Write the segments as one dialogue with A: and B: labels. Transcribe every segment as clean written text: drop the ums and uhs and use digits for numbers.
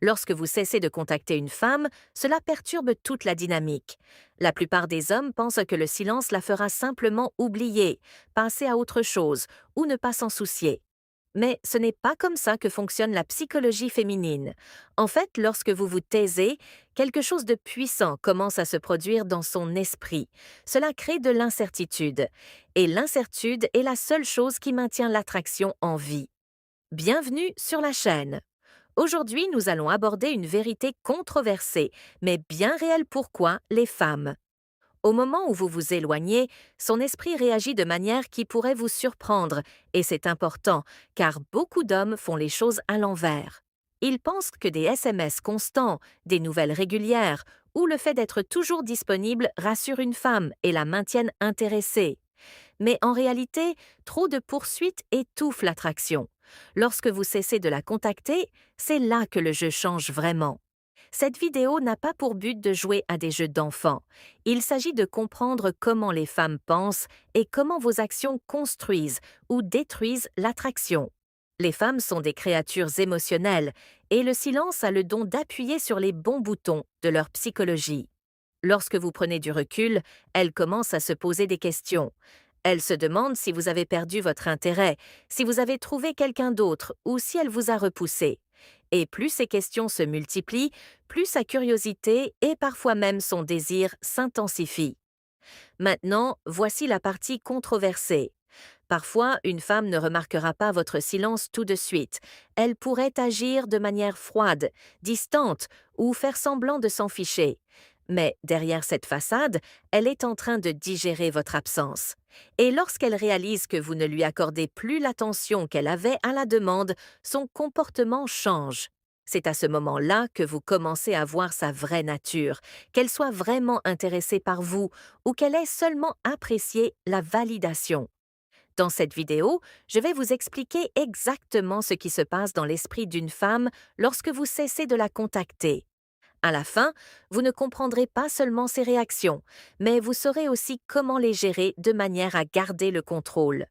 A: Lorsque vous cessez de contacter une femme, cela perturbe toute la dynamique. La plupart des hommes pensent que le silence la fera simplement oublier, passer à autre chose ou ne pas s'en soucier. Mais ce n'est pas comme ça que fonctionne la psychologie féminine. En fait, lorsque vous vous taisez, quelque chose de puissant commence à se produire dans son esprit. Cela crée de l'incertitude. Et l'incertitude est la seule chose qui maintient l'attraction en vie. Bienvenue sur la chaîne. Aujourd'hui, nous allons aborder une vérité controversée, mais bien réelle pourquoi les femmes. Au moment où vous vous éloignez, son esprit réagit de manière qui pourrait vous surprendre, et c'est important, car beaucoup d'hommes font les choses à l'envers. Ils pensent que des SMS constants, des nouvelles régulières, ou le fait d'être toujours disponible rassure une femme et la maintiennent intéressée. Mais en réalité, trop de poursuites étouffent l'attraction. Lorsque vous cessez de la contacter, c'est là que le jeu change vraiment. Cette vidéo n'a pas pour but de jouer à des jeux d'enfants. Il s'agit de comprendre comment les femmes pensent et comment vos actions construisent ou détruisent l'attraction. Les femmes sont des créatures émotionnelles et le silence a le don d'appuyer sur les bons boutons de leur psychologie. Lorsque vous prenez du recul, elles commencent à se poser des questions. Elles se demandent si vous avez perdu votre intérêt, si vous avez trouvé quelqu'un d'autre ou si elle vous a repoussé. Et plus ces questions se multiplient, plus sa curiosité et parfois même son désir s'intensifient. Maintenant, voici la partie controversée. Parfois, une femme ne remarquera pas votre silence tout de suite. Elle pourrait agir de manière froide, distante ou faire semblant de s'en ficher. Mais derrière cette façade, elle est en train de digérer votre absence. Et lorsqu'elle réalise que vous ne lui accordez plus l'attention qu'elle avait à la demande, son comportement change. C'est à ce moment-là que vous commencez à voir sa vraie nature, qu'elle soit vraiment intéressée par vous ou qu'elle ait seulement apprécié la validation. Dans cette vidéo, je vais vous expliquer exactement ce qui se passe dans l'esprit d'une femme lorsque vous cessez de la contacter. À la fin, vous ne comprendrez pas seulement ses réactions, mais vous saurez aussi comment les gérer de manière à garder le contrôle.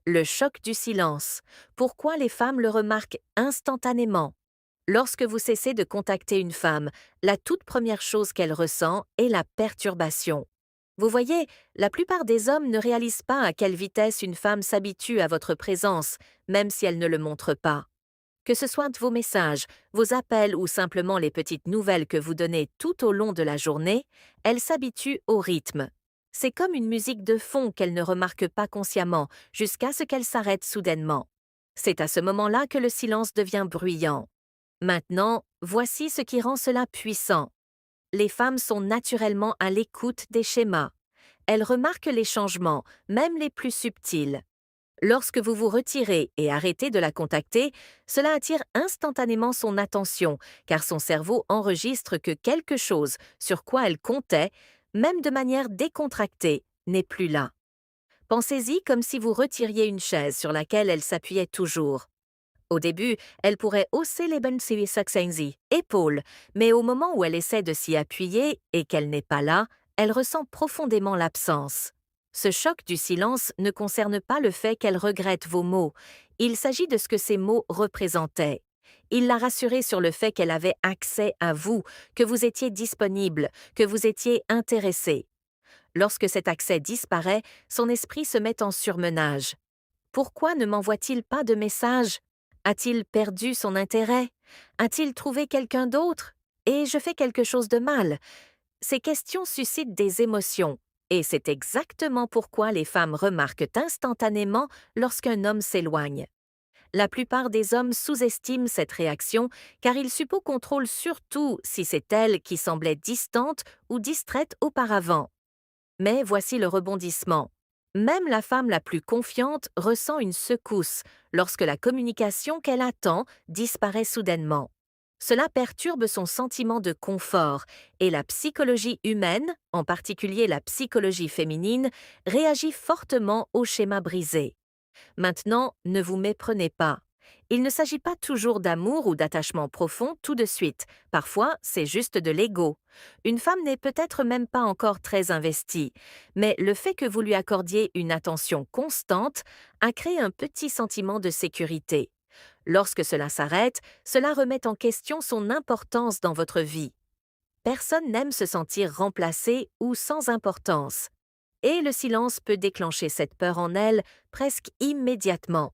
A: Le choc du silence. Pourquoi les femmes le remarquent instantanément? Lorsque vous cessez de contacter une femme, la toute première chose qu'elle ressent est la perturbation. Vous voyez, la plupart des hommes ne réalisent pas à quelle vitesse une femme s'habitue à votre présence, même si elle ne le montre pas. Que ce soit vos messages, vos appels ou simplement les petites nouvelles que vous donnez tout au long de la journée, elle s'habitue au rythme. C'est comme une musique de fond qu'elle ne remarque pas consciemment, jusqu'à ce qu'elle s'arrête soudainement. C'est à ce moment-là que le silence devient bruyant. Maintenant, voici ce qui rend cela puissant. Les femmes sont naturellement à l'écoute des schémas. Elles remarquent les changements, même les plus subtils. Lorsque vous vous retirez et arrêtez de la contacter, cela attire instantanément son attention, car son cerveau enregistre que quelque chose sur quoi elle comptait, même de manière décontractée, n'est plus là. Pensez-y comme si vous retiriez une chaise sur laquelle elle s'appuyait toujours. Au début, elle pourrait hausser les épaules, mais au moment où elle essaie de s'y appuyer et qu'elle n'est pas là, elle ressent profondément l'absence. Ce choc du silence ne concerne pas le fait qu'elle regrette vos mots, il s'agit de ce que ces mots représentaient. Il l'a rassurée sur le fait qu'elle avait accès à vous, que vous étiez disponible, que vous étiez intéressé. Lorsque cet accès disparaît, son esprit se met en surmenage. Pourquoi ne m'envoie-t-il pas de message? A-t-il perdu son intérêt? A-t-il trouvé quelqu'un d'autre? Et je fais quelque chose de mal? Ces questions suscitent des émotions, et c'est exactement pourquoi les femmes remarquent instantanément lorsqu'un homme s'éloigne. La plupart des hommes sous-estiment cette réaction car ils contrôlent surtout si c'est elle qui semblait distante ou distraite auparavant. Mais voici le rebondissement. Même la femme la plus confiante ressent une secousse lorsque la communication qu'elle attend disparaît soudainement. Cela perturbe son sentiment de confort et la psychologie humaine, en particulier la psychologie féminine, réagit fortement au schéma brisé. Maintenant, ne vous méprenez pas. Il ne s'agit pas toujours d'amour ou d'attachement profond tout de suite. Parfois, c'est juste de l'ego. Une femme n'est peut-être même pas encore très investie, mais le fait que vous lui accordiez une attention constante a créé un petit sentiment de sécurité. Lorsque cela s'arrête, cela remet en question son importance dans votre vie. Personne n'aime se sentir remplacé ou sans importance. Et le silence peut déclencher cette peur en elle presque immédiatement.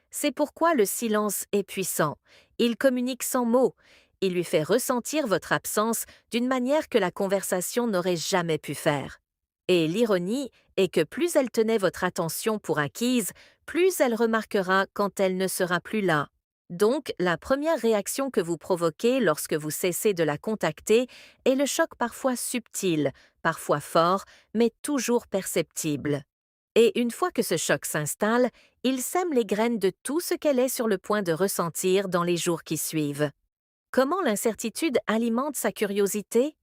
A: C'est pourquoi le silence est puissant. Il communique sans mots. Il lui fait ressentir votre absence d'une manière que la conversation n'aurait jamais pu faire. Et l'ironie est que plus elle tenait votre attention pour acquise, plus elle remarquera quand elle ne sera plus là. Donc, la première réaction que vous provoquez lorsque vous cessez de la contacter est le choc parfois subtil, parfois fort, mais toujours perceptible. Et une fois que ce choc s'installe, il sème les graines de tout ce qu'elle est sur le point de ressentir dans les jours qui suivent. Comment l'incertitude alimente sa curiosité?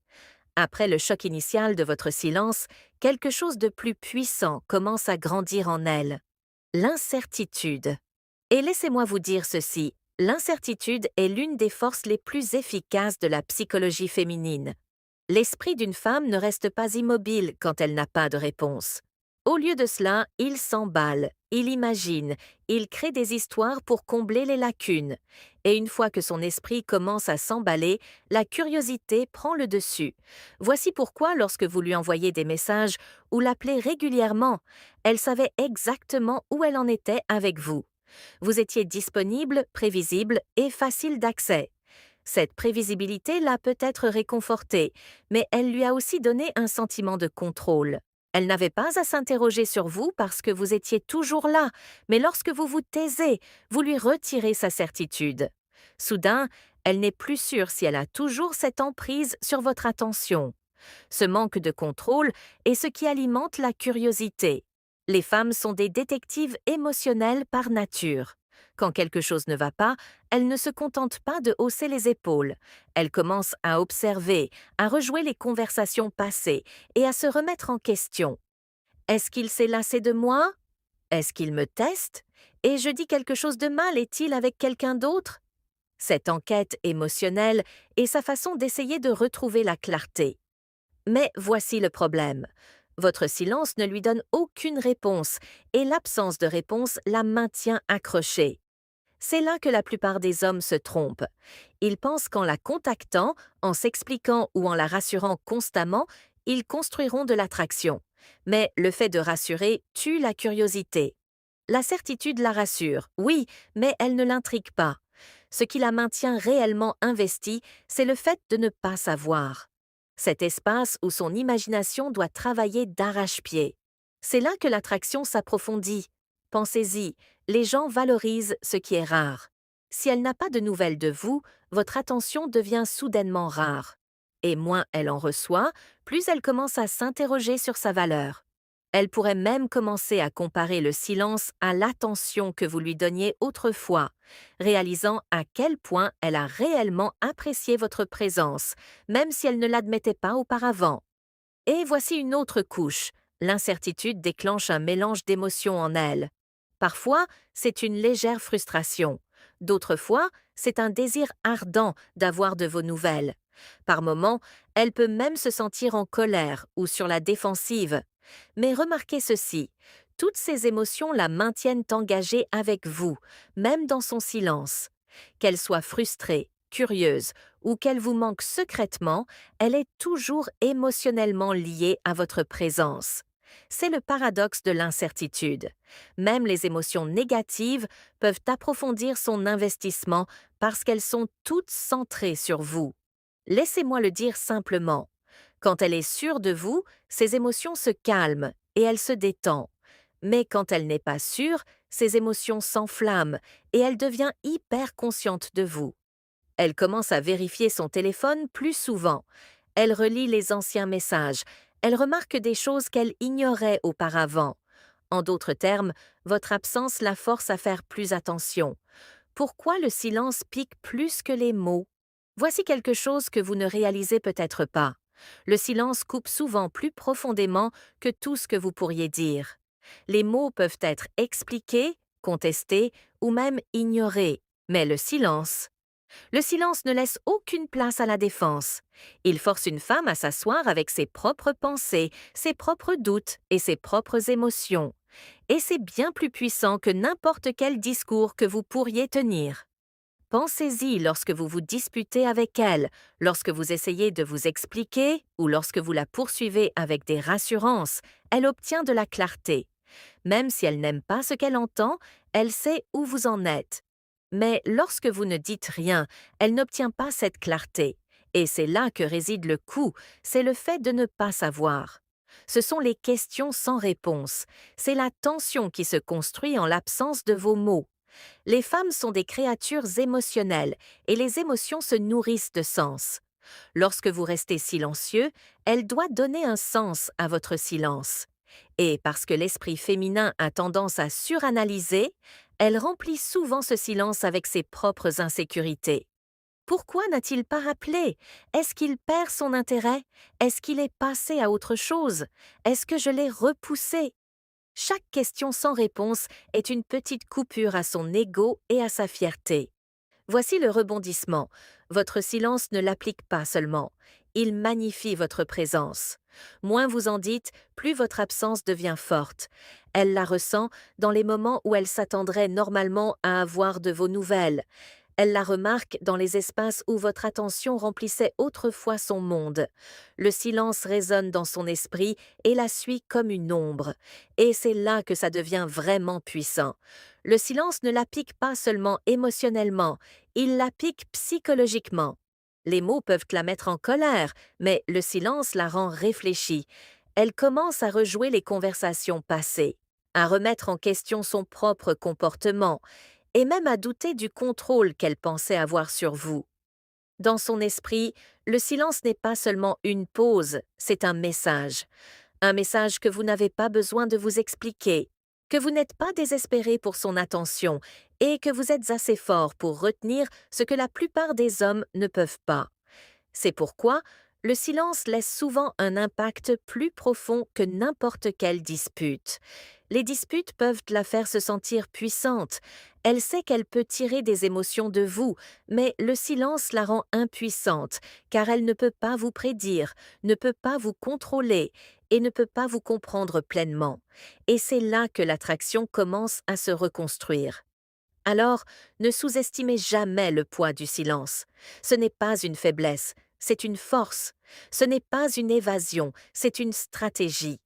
A: Après le choc initial de votre silence, quelque chose de plus puissant commence à grandir en elle. L'incertitude. Et laissez-moi vous dire ceci, l'incertitude est l'une des forces les plus efficaces de la psychologie féminine. L'esprit d'une femme ne reste pas immobile quand elle n'a pas de réponse. Au lieu de cela, il s'emballe, il imagine, il crée des histoires pour combler les lacunes. Et une fois que son esprit commence à s'emballer, la curiosité prend le dessus. Voici pourquoi lorsque vous lui envoyez des messages ou l'appelez régulièrement, elle savait exactement où elle en était avec vous. Vous étiez disponible, prévisible et facile d'accès. Cette prévisibilité l'a peut-être réconfortée, mais elle lui a aussi donné un sentiment de contrôle. Elle n'avait pas à s'interroger sur vous parce que vous étiez toujours là, mais lorsque vous vous taisez, vous lui retirez sa certitude. Soudain, elle n'est plus sûre si elle a toujours cette emprise sur votre attention. Ce manque de contrôle est ce qui alimente la curiosité. Les femmes sont des détectives émotionnelles par nature. Quand quelque chose ne va pas, elles ne se contentent pas de hausser les épaules. Elles commencent à observer, à rejouer les conversations passées et à se remettre en question. Est-ce qu'il s'est lassé de moi? Est-ce qu'il me teste? Et je dis quelque chose de mal, est-il avec quelqu'un d'autre? Cette enquête émotionnelle est sa façon d'essayer de retrouver la clarté. Mais voici le problème. Votre silence ne lui donne aucune réponse et l'absence de réponse la maintient accrochée. C'est là que la plupart des hommes se trompent. Ils pensent qu'en la contactant, en s'expliquant ou en la rassurant constamment, ils construiront de l'attraction. Mais le fait de rassurer tue la curiosité. La certitude la rassure, oui, mais elle ne l'intrigue pas. Ce qui la maintient réellement investie, c'est le fait de ne pas savoir. Cet espace où son imagination doit travailler d'arrache-pied. C'est là que l'attraction s'approfondit. Pensez-y, les gens valorisent ce qui est rare. Si elle n'a pas de nouvelles de vous, votre attention devient soudainement rare. Et moins elle en reçoit, plus elle commence à s'interroger sur sa valeur. Elle pourrait même commencer à comparer le silence à l'attention que vous lui donniez autrefois, réalisant à quel point elle a réellement apprécié votre présence, même si elle ne l'admettait pas auparavant. Et voici une autre couche. L'incertitude déclenche un mélange d'émotions en elle. Parfois, c'est une légère frustration. D'autres fois, c'est un désir ardent d'avoir de vos nouvelles. Par moments, elle peut même se sentir en colère ou sur la défensive. Mais remarquez ceci, toutes ces émotions la maintiennent engagée avec vous, même dans son silence. Qu'elle soit frustrée, curieuse ou qu'elle vous manque secrètement, elle est toujours émotionnellement liée à votre présence. C'est le paradoxe de l'incertitude. Même les émotions négatives peuvent approfondir son investissement parce qu'elles sont toutes centrées sur vous. Laissez-moi le dire simplement. Quand elle est sûre de vous, ses émotions se calment et elle se détend. Mais quand elle n'est pas sûre, ses émotions s'enflamment et elle devient hyper consciente de vous. Elle commence à vérifier son téléphone plus souvent. Elle relit les anciens messages. Elle remarque des choses qu'elle ignorait auparavant. En d'autres termes, votre absence la force à faire plus attention. Pourquoi le silence pique plus que les mots? Voici quelque chose que vous ne réalisez peut-être pas. Le silence coupe souvent plus profondément que tout ce que vous pourriez dire. Les mots peuvent être expliqués, contestés ou même ignorés, mais le silence ne laisse aucune place à la défense. Il force une femme à s'asseoir avec ses propres pensées, ses propres doutes et ses propres émotions. Et c'est bien plus puissant que n'importe quel discours que vous pourriez tenir. Pensez-y lorsque vous vous disputez avec elle, lorsque vous essayez de vous expliquer ou lorsque vous la poursuivez avec des rassurances, elle obtient de la clarté. Même si elle n'aime pas ce qu'elle entend, elle sait où vous en êtes. Mais lorsque vous ne dites rien, elle n'obtient pas cette clarté. Et c'est là que réside le coup, c'est le fait de ne pas savoir. Ce sont les questions sans réponse, c'est la tension qui se construit en l'absence de vos mots. Les femmes sont des créatures émotionnelles et les émotions se nourrissent de sens. Lorsque vous restez silencieux, elle doit donner un sens à votre silence. Et parce que l'esprit féminin a tendance à suranalyser, elle remplit souvent ce silence avec ses propres insécurités. Pourquoi n'a-t-il pas rappelé? Est-ce qu'il perd son intérêt? Est-ce qu'il est passé à autre chose? Est-ce que je l'ai repoussé? Chaque question sans réponse est une petite coupure à son ego et à sa fierté. Voici le rebondissement. Votre silence ne l'applique pas seulement, il magnifie votre présence. Moins vous en dites, plus votre absence devient forte. Elle la ressent dans les moments où elle s'attendrait normalement à avoir de vos nouvelles. Elle la remarque dans les espaces où votre attention remplissait autrefois son monde. Le silence résonne dans son esprit et la suit comme une ombre. Et c'est là que ça devient vraiment puissant. Le silence ne la pique pas seulement émotionnellement, il la pique psychologiquement. Les mots peuvent la mettre en colère, mais le silence la rend réfléchie. Elle commence à rejouer les conversations passées, à remettre en question son propre comportement, et même à douter du contrôle qu'elle pensait avoir sur vous. Dans son esprit, le silence n'est pas seulement une pause, c'est un message. Un message que vous n'avez pas besoin de vous expliquer, que vous n'êtes pas désespéré pour son attention et que vous êtes assez fort pour retenir ce que la plupart des hommes ne peuvent pas. C'est pourquoi le silence laisse souvent un impact plus profond que n'importe quelle dispute. Les disputes peuvent la faire se sentir puissante. Elle sait qu'elle peut tirer des émotions de vous, mais le silence la rend impuissante, car elle ne peut pas vous prédire, ne peut pas vous contrôler et ne peut pas vous comprendre pleinement. Et c'est là que l'attraction commence à se reconstruire. Alors, ne sous-estimez jamais le poids du silence. Ce n'est pas une faiblesse, c'est une force. Ce n'est pas une évasion, c'est une stratégie.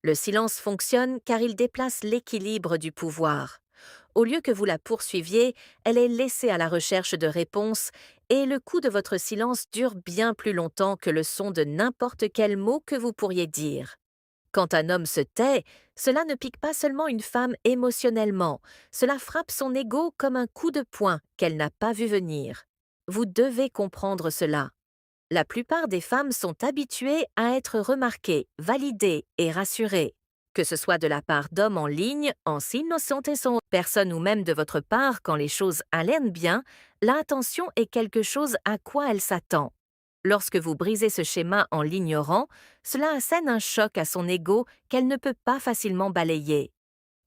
A: Le silence fonctionne car il déplace l'équilibre du pouvoir. Au lieu que vous la poursuiviez, elle est laissée à la recherche de réponses et le coup de votre silence dure bien plus longtemps que le son de n'importe quel mot que vous pourriez dire. Quand un homme se tait, cela ne pique pas seulement une femme émotionnellement, cela frappe son ego comme un coup de poing qu'elle n'a pas vu venir. Vous devez comprendre cela. La plupart des femmes sont habituées à être remarquées, validées et rassurées. Que ce soit de la part d'hommes en ligne, en signe et son personne ou même de votre part quand les choses allaient bien, l'attention est quelque chose à quoi elle s'attend. Lorsque vous brisez ce schéma en l'ignorant, cela assène un choc à son ego qu'elle ne peut pas facilement balayer.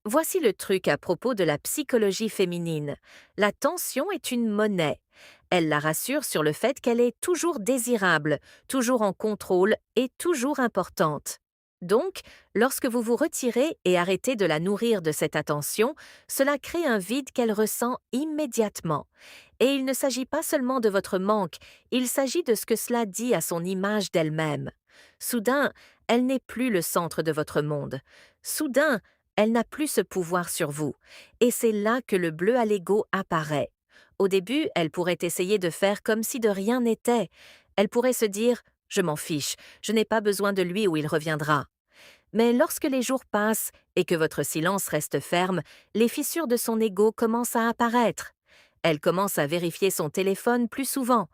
A: Voici le truc à propos de la psychologie féminine. La tension est une monnaie. Elle la rassure sur le fait qu'elle est toujours désirable, toujours en contrôle et toujours importante. Donc, lorsque vous vous retirez et arrêtez de la nourrir de cette attention, cela crée un vide qu'elle ressent immédiatement. Et il ne s'agit pas seulement de votre manque, il s'agit de ce que cela dit à son image d'elle-même. Soudain, elle n'est plus le centre de votre monde. Soudain, elle n'a plus ce pouvoir sur vous. Et c'est là que le bleu à l'ego apparaît. Au début, elle pourrait essayer de faire comme si de rien n'était. Elle pourrait se dire « Je m'en fiche, je n'ai pas besoin de lui ou il reviendra ». Mais lorsque les jours passent et que votre silence reste ferme, les fissures de son ego commencent à apparaître. Elle commence à vérifier son téléphone plus souvent.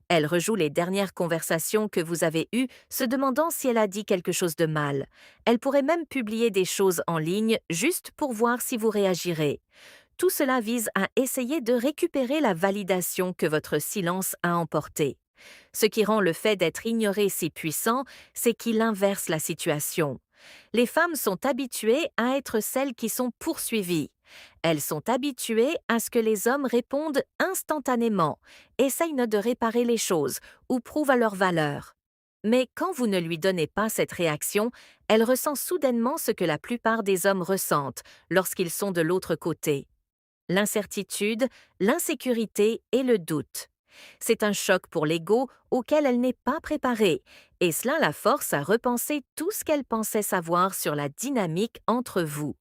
A: Elle rejoue les dernières conversations que vous avez eues, se demandant si elle a dit quelque chose de mal. Elle pourrait même publier des choses en ligne juste pour voir si vous réagirez. Tout cela vise à essayer de récupérer la validation que votre silence a emportée. Ce qui rend le fait d'être ignoré si puissant, c'est qu'il inverse la situation. Les femmes sont habituées à être celles qui sont poursuivies. Elles sont habituées à ce que les hommes répondent instantanément, essayent de réparer les choses ou prouvent à leur valeur. Mais quand vous ne lui donnez pas cette réaction, elle ressent soudainement ce que la plupart des hommes ressentent lorsqu'ils sont de l'autre côté. l'incertitude, l'insécurité et le doute. C'est un choc pour l'ego auquel elle n'est pas préparée, et cela la force à repenser tout ce qu'elle pensait savoir sur la dynamique entre vous.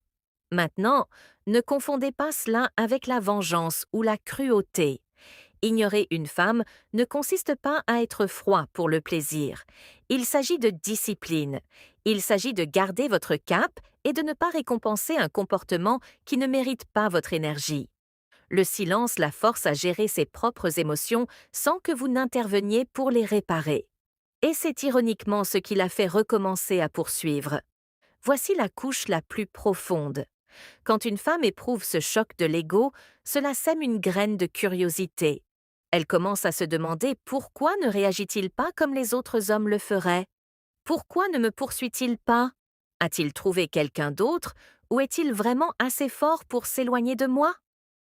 A: Maintenant, ne confondez pas cela avec la vengeance ou la cruauté. Ignorer une femme ne consiste pas à être froid pour le plaisir. Il s'agit de discipline. Il s'agit de garder votre cap et de ne pas récompenser un comportement qui ne mérite pas votre énergie. Le silence la force à gérer ses propres émotions sans que vous n'interveniez pour les réparer. Et c'est ironiquement ce qui la fait recommencer à poursuivre. Voici la couche la plus profonde. Quand une femme éprouve ce choc de l'ego, cela sème une graine de curiosité. Elle commence à se demander pourquoi ne réagit-il pas comme les autres hommes le feraient? Pourquoi ne me poursuit-il pas? A-t-il trouvé quelqu'un d'autre ou est-il vraiment assez fort pour s'éloigner de moi?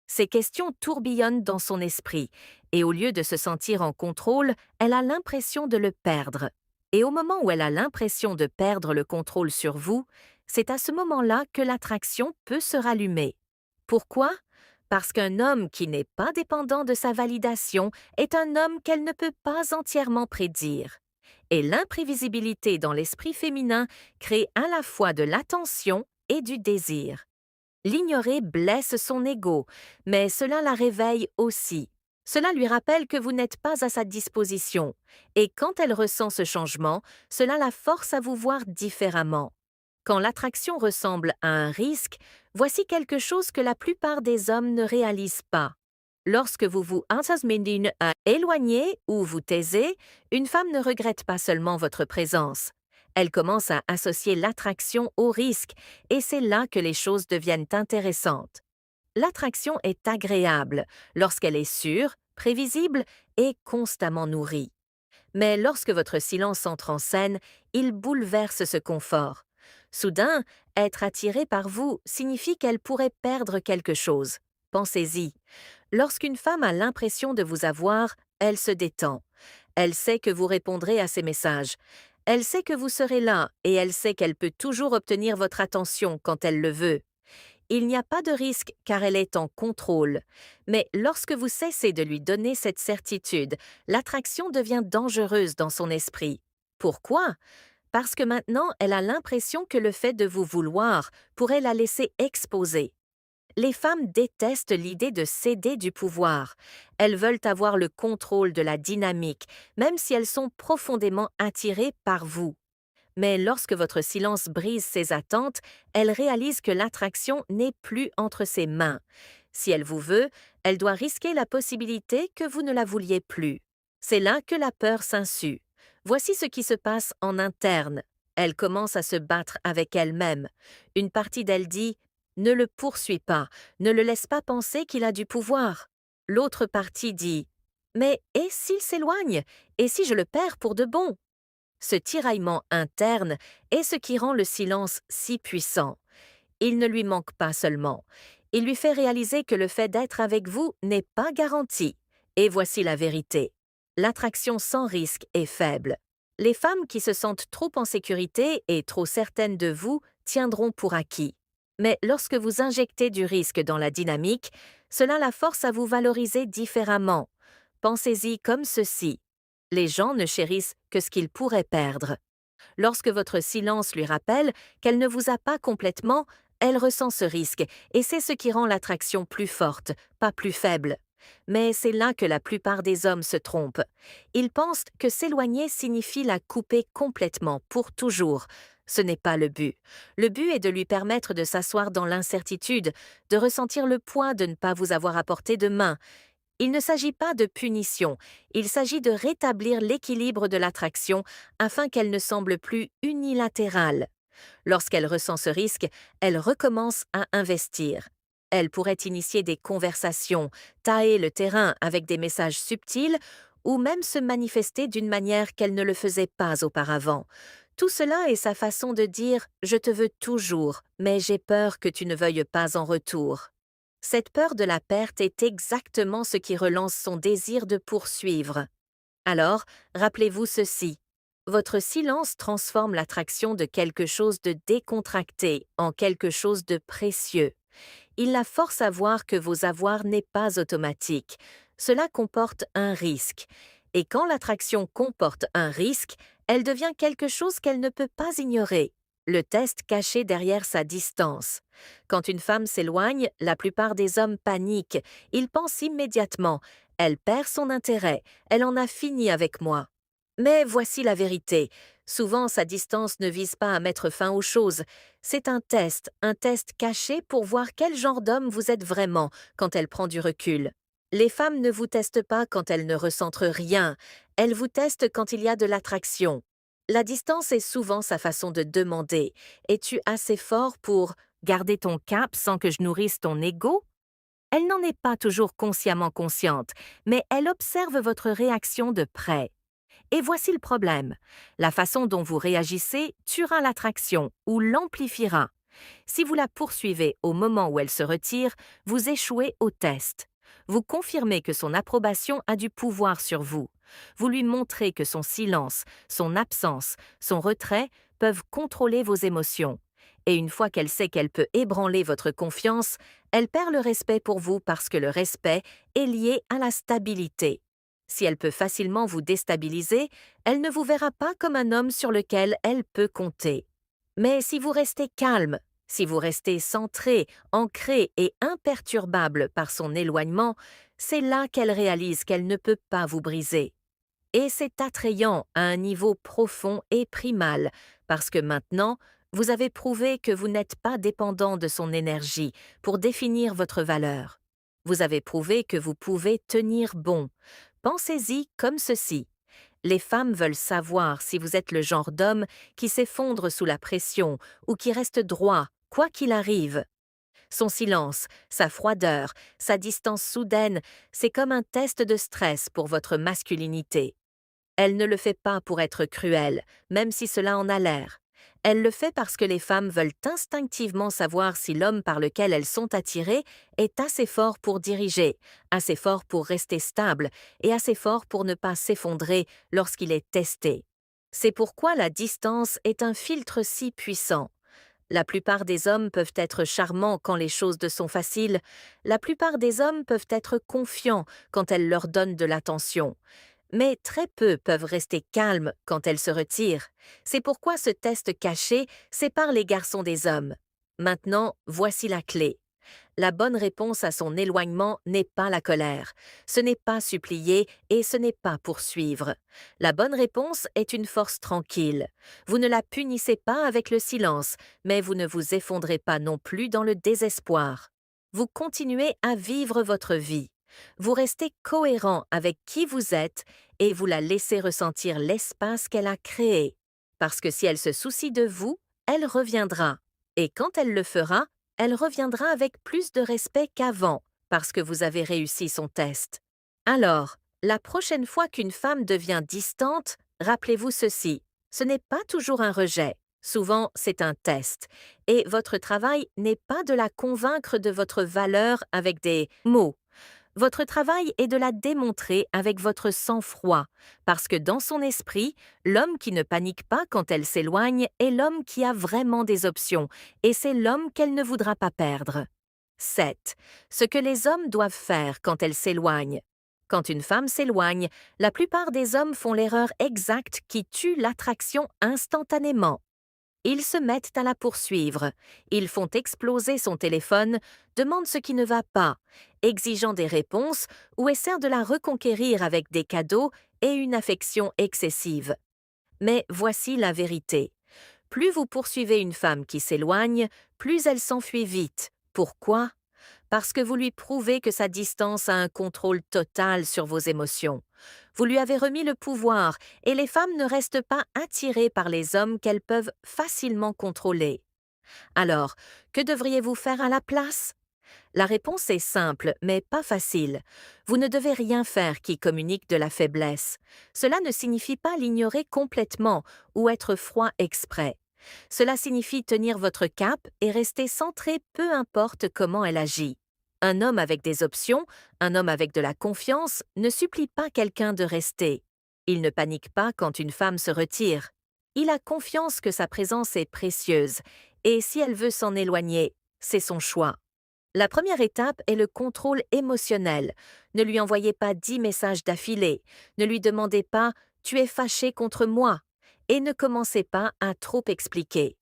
A: Ces questions tourbillonnent dans son esprit, et au lieu de se sentir en contrôle, elle a l'impression de le perdre. Et au moment où elle a l'impression de perdre le contrôle sur vous, c'est à ce moment-là que l'attraction peut se rallumer. Pourquoi? Parce qu'un homme qui n'est pas dépendant de sa validation est un homme qu'elle ne peut pas entièrement prédire. Et l'imprévisibilité dans l'esprit féminin crée à la fois de l'attention et du désir. L'ignorer blesse son ego, mais cela la réveille aussi. Cela lui rappelle que vous n'êtes pas à sa disposition, et quand elle ressent ce changement, cela la force à vous voir différemment. Quand l'attraction ressemble à un risque, voici quelque chose que la plupart des hommes ne réalisent pas. Lorsque vous vous éloignez ou vous taisez, une femme ne regrette pas seulement votre présence. Elle commence à associer l'attraction au risque, et c'est là que les choses deviennent intéressantes. L'attraction est agréable lorsqu'elle est sûre, prévisible et constamment nourrie. Mais lorsque votre silence entre en scène, il bouleverse ce confort. Soudain, être attiré par vous signifie qu'elle pourrait perdre quelque chose. Pensez-y. Lorsqu'une femme a l'impression de vous avoir, elle se détend. Elle sait que vous répondrez à ses messages. Elle sait que vous serez là et elle sait qu'elle peut toujours obtenir votre attention quand elle le veut. Il n'y a pas de risque car elle est en contrôle. Mais lorsque vous cessez de lui donner cette certitude, l'attraction devient dangereuse dans son esprit. Pourquoi? Parce que maintenant, elle a l'impression que le fait de vous vouloir pourrait la laisser exposer. Les femmes détestent l'idée de céder du pouvoir. Elles veulent avoir le contrôle de la dynamique, même si elles sont profondément attirées par vous. Mais lorsque votre silence brise ses attentes, elle réalise que l'attraction n'est plus entre ses mains. Si elle vous veut, elle doit risquer la possibilité que vous ne la vouliez plus. C'est là que la peur s'insue. Voici ce qui se passe en interne. Elle commence à se battre avec elle-même. Une partie d'elle dit « Ne le poursuis pas, ne le laisse pas penser qu'il a du pouvoir ». L'autre partie dit « Mais et s'il s'éloigne? Et si je le perds pour de bon ?» Ce tiraillement interne est ce qui rend le silence si puissant. Il ne lui manque pas seulement. Il lui fait réaliser que le fait d'être avec vous n'est pas garanti. Et voici la vérité. L'attraction sans risque est faible. Les femmes qui se sentent trop en sécurité et trop certaines de vous tiendront pour acquis. Mais lorsque vous injectez du risque dans la dynamique, cela la force à vous valoriser différemment. Pensez-y comme ceci. Les gens ne chérissent que ce qu'ils pourraient perdre. Lorsque votre silence lui rappelle qu'elle ne vous a pas complètement, elle ressent ce risque et c'est ce qui rend l'attraction plus forte, pas plus faible. Mais c'est là que la plupart des hommes se trompent. Ils pensent que s'éloigner signifie la couper complètement, pour toujours. Ce n'est pas le but. Le but est de lui permettre de s'asseoir dans l'incertitude, de ressentir le poids de ne pas vous avoir apporté de main. Il ne s'agit pas de punition, il s'agit de rétablir l'équilibre de l'attraction afin qu'elle ne semble plus unilatérale. Lorsqu'elle ressent ce risque, elle recommence à investir. Elle pourrait initier des conversations, tailler le terrain avec des messages subtils ou même se manifester d'une manière qu'elle ne le faisait pas auparavant. Tout cela est sa façon de dire « je te veux toujours, mais j'ai peur que tu ne veuilles pas en retour ». Cette peur de la perte est exactement ce qui relance son désir de poursuivre. Alors, rappelez-vous ceci. Votre silence transforme l'attraction de quelque chose de décontracté en quelque chose de précieux. Il la force à voir que vos avoirs n'est pas automatique. Cela comporte un risque. Et quand l'attraction comporte un risque, elle devient quelque chose qu'elle ne peut pas ignorer. Le test caché derrière sa distance. Quand une femme s'éloigne, la plupart des hommes paniquent. Ils pensent immédiatement: elle perd son intérêt, elle en a fini avec moi. Mais voici la vérité. Souvent, sa distance ne vise pas à mettre fin aux choses. C'est un test caché pour voir quel genre d'homme vous êtes vraiment quand elle prend du recul. Les femmes ne vous testent pas quand elles ne ressentent rien. Elles vous testent quand il y a de l'attraction. La distance est souvent sa façon de demander: es-tu assez fort pour garder ton cap sans que je nourrisse ton ego? Elle n'en est pas toujours consciemment consciente, mais elle observe votre réaction de près. Et voici le problème. La façon dont vous réagissez tuera l'attraction ou l'amplifiera. Si vous la poursuivez au moment où elle se retire, vous échouez au test. Vous confirmez que son approbation a du pouvoir sur vous. Vous lui montrez que son silence, son absence, son retrait peuvent contrôler vos émotions. Et une fois qu'elle sait qu'elle peut ébranler votre confiance, elle perd le respect pour vous parce que le respect est lié à la stabilité. Si elle peut facilement vous déstabiliser, elle ne vous verra pas comme un homme sur lequel elle peut compter. Mais si vous restez calme, si vous restez centré, ancré et imperturbable par son éloignement, c'est là qu'elle réalise qu'elle ne peut pas vous briser. Et c'est attrayant à un niveau profond et primal, parce que maintenant, vous avez prouvé que vous n'êtes pas dépendant de son énergie pour définir votre valeur. Vous avez prouvé que vous pouvez tenir bon. Pensez-y comme ceci. Les femmes veulent savoir si vous êtes le genre d'homme qui s'effondre sous la pression ou qui reste droit, quoi qu'il arrive. Son silence, sa froideur, sa distance soudaine, c'est comme un test de stress pour votre masculinité. Elle ne le fait pas pour être cruelle, même si cela en a l'air. Elle le fait parce que les femmes veulent instinctivement savoir si l'homme par lequel elles sont attirées est assez fort pour diriger, assez fort pour rester stable et assez fort pour ne pas s'effondrer lorsqu'il est testé. C'est pourquoi la distance est un filtre si puissant. La plupart des hommes peuvent être charmants quand les choses te sont faciles. La plupart des hommes peuvent être confiants quand elles leur donnent de l'attention. Mais très peu peuvent rester calmes quand elles se retirent. C'est pourquoi ce test caché sépare les garçons des hommes. Maintenant, voici la clé. La bonne réponse à son éloignement n'est pas la colère. Ce n'est pas supplier et ce n'est pas poursuivre. La bonne réponse est une force tranquille. Vous ne la punissez pas avec le silence, mais vous ne vous effondrez pas non plus dans le désespoir. Vous continuez à vivre votre vie. Vous restez cohérent avec qui vous êtes et vous la laissez ressentir l'espace qu'elle a créé. Parce que si elle se soucie de vous, elle reviendra. Et quand elle le fera, elle reviendra avec plus de respect qu'avant, parce que vous avez réussi son test. Alors, la prochaine fois qu'une femme devient distante, rappelez-vous ceci: ce n'est pas toujours un rejet, souvent c'est un test. Et votre travail n'est pas de la convaincre de votre valeur avec des mots. Votre travail est de la démontrer avec votre sang-froid, parce que dans son esprit, l'homme qui ne panique pas quand elle s'éloigne est l'homme qui a vraiment des options, et c'est l'homme qu'elle ne voudra pas perdre. 7. Ce que les hommes doivent faire quand elles s'éloignent. Quand une femme s'éloigne, la plupart des hommes font l'erreur exacte qui tue l'attraction instantanément. Ils se mettent à la poursuivre. Ils font exploser son téléphone, demandent ce qui ne va pas, exigeant des réponses ou essaient de la reconquérir avec des cadeaux et une affection excessive. Mais voici la vérité. Plus vous poursuivez une femme qui s'éloigne, plus elle s'enfuit vite. Pourquoi? Parce que vous lui prouvez que sa distance a un contrôle total sur vos émotions. Vous lui avez remis le pouvoir et les femmes ne restent pas attirées par les hommes qu'elles peuvent facilement contrôler. Alors, que devriez-vous faire à la place? La réponse est simple, mais pas facile. Vous ne devez rien faire qui communique de la faiblesse. Cela ne signifie pas l'ignorer complètement ou être froid exprès. Cela signifie tenir votre cap et rester centré peu importe comment elle agit. Un homme avec des options, un homme avec de la confiance, ne supplie pas quelqu'un de rester. Il ne panique pas quand une femme se retire. Il a confiance que sa présence est précieuse, et si elle veut s'en éloigner, c'est son choix. La première étape est le contrôle émotionnel. Ne lui envoyez pas 10 messages d'affilée. Ne lui demandez pas «Tu es fâché contre moi» et ne commencez pas à trop expliquer.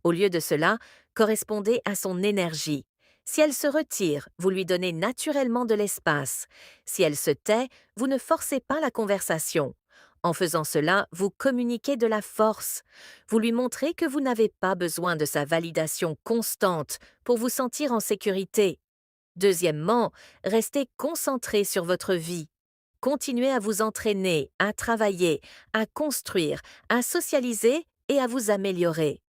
A: Au lieu de cela, correspondez à son énergie. Si elle se retire, vous lui donnez naturellement de l'espace. Si elle se tait, vous ne forcez pas la conversation. En faisant cela, vous communiquez de la force. Vous lui montrez que vous n'avez pas besoin de sa validation constante pour vous sentir en sécurité. Deuxièmement, restez concentré sur votre vie. Continuez à vous entraîner, à travailler, à construire, à socialiser et à vous améliorer.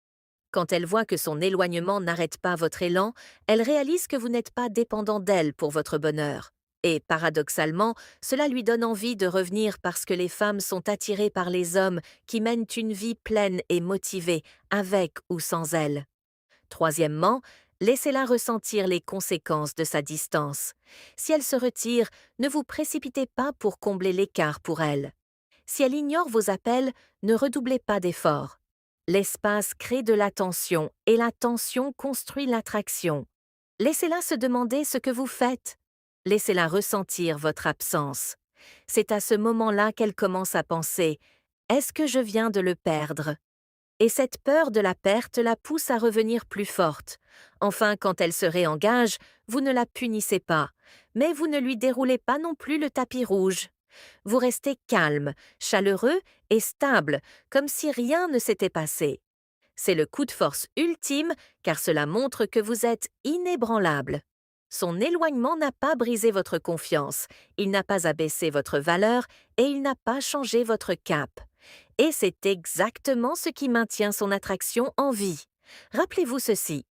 A: Quand elle voit que son éloignement n'arrête pas votre élan, elle réalise que vous n'êtes pas dépendant d'elle pour votre bonheur. Et paradoxalement, cela lui donne envie de revenir parce que les femmes sont attirées par les hommes qui mènent une vie pleine et motivée, avec ou sans elle. Troisièmement, laissez-la ressentir les conséquences de sa distance. Si elle se retire, ne vous précipitez pas pour combler l'écart pour elle. Si elle ignore vos appels, ne redoublez pas d'efforts. L'espace crée de la tension et la tension construit l'attraction. Laissez-la se demander ce que vous faites. Laissez-la ressentir votre absence. C'est à ce moment-là qu'elle commence à penser: est-ce que je viens de le perdre? Et cette peur de la perte la pousse à revenir plus forte. Enfin, quand elle se réengage, vous ne la punissez pas, mais vous ne lui déroulez pas non plus le tapis rouge. Vous restez calme, chaleureux et stable, comme si rien ne s'était passé. C'est le coup de force ultime, car cela montre que vous êtes inébranlable. Son éloignement n'a pas brisé votre confiance, il n'a pas abaissé votre valeur et il n'a pas changé votre cap. Et c'est exactement ce qui maintient son attraction en vie. Rappelez-vous ceci: